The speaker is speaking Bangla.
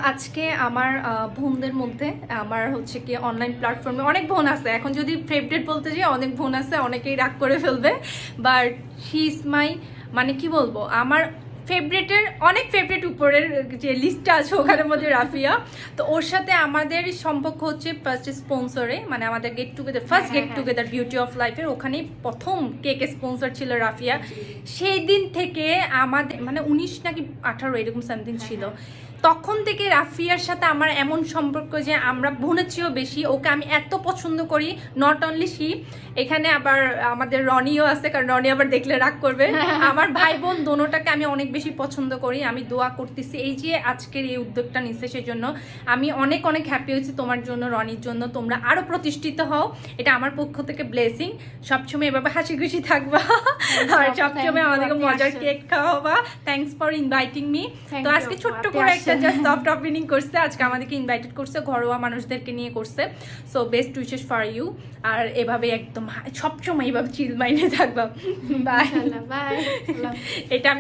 আজকে আমার বোনদের মধ্যে আমার হচ্ছে কি অনলাইন প্ল্যাটফর্মে অনেক বোন আছে, এখন যদি ফেভারিট বলতে যাই অনেক বোন আছে, অনেকেই রাগ করে ফেলবে, বাট শি ইজ মাই মানে কি বলবো আমার ফেভারিটের অনেক ফেভারিট উপরের যে লিস্টটা আছে ওখানের মধ্যে রাফিয়া। তো ওর সাথে আমাদের সম্পর্ক হচ্ছে ফার্স্ট স্পন্সরে, মানে আমাদের get together first get together beauty of লাইফের ওখানেই প্রথম কেক স্পন্সর ছিল রাফিয়া। সেই দিন থেকে আমাদের মানে 19 নাকি 18 এরকম সামথিং ছিল, তখন থেকে রাফিয়ার সাথে আমার এমন সম্পর্ক যে আমরা বোনের চেয়েও বেশি ওকে আমি এত পছন্দ করি। নট অনলি শি, এখানে আবার আমাদের রনিও আছে, কারণ রনি আবার দেখলে রাগ করবে। আমার ভাই বোন দোনোটাকে আমি অনেক বেশি পছন্দ করি। আমি দোয়া করতেছি এই যে আজকের এই উদ্যোগটা নিচ্ছে সেজন্য আমি অনেক অনেক হ্যাপি হয়েছি তোমার জন্য, রনির জন্য। তোমরা আরো প্রতিষ্ঠিত হও, এটা আমার পক্ষ থেকে ব্লেসিং। সবসময় এভাবে হাসি খুশি থাকবা আর সবসময় আমাদেরকে মজার কেক খাওয়াবা। Thanks for inviting me. তো আজকে ছোট্ট করে একটা জাস্ট সফট ওপেনিং করছে, আজকে আমাদেরকে ইনভাইটেড করছে, ঘরোয়া মানুষদেরকে নিয়ে করছে। So best wishes for you. আর এভাবে একদম সবসময় এভাবে চিল মাইন্ডে থাকবা। Bye bye. এটা আমি